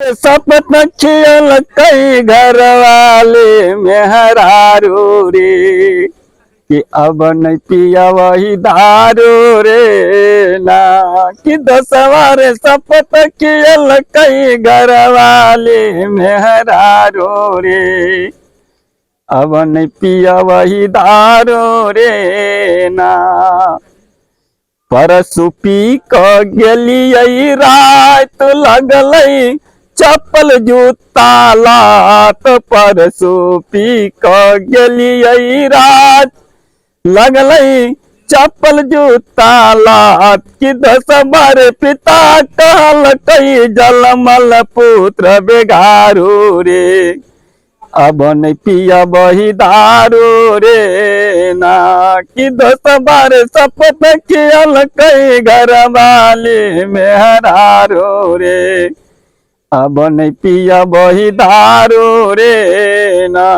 सपत खियल कई घर वाले मेहरारू रे कि अब नहीं पिया वही दारू रे ना कि दसवार सपत खियल कई घर वाले मेहरारू रे अब नहीं पिया वही दारू रे ना परसु पी क गेलियै रात लगलै चप्पल जूता लात परसु पी क गेलियै रात लगलै चप्पल जूता लात कि 10 बार पिता कहलकै जलमल पुत्र बेगारू रे अब नहीं पिया बही दारू रे ना कि 10 बार शपथ कियल कई घर वाले मेहरारू रे अब नहीं पिया बही दारू रे ना।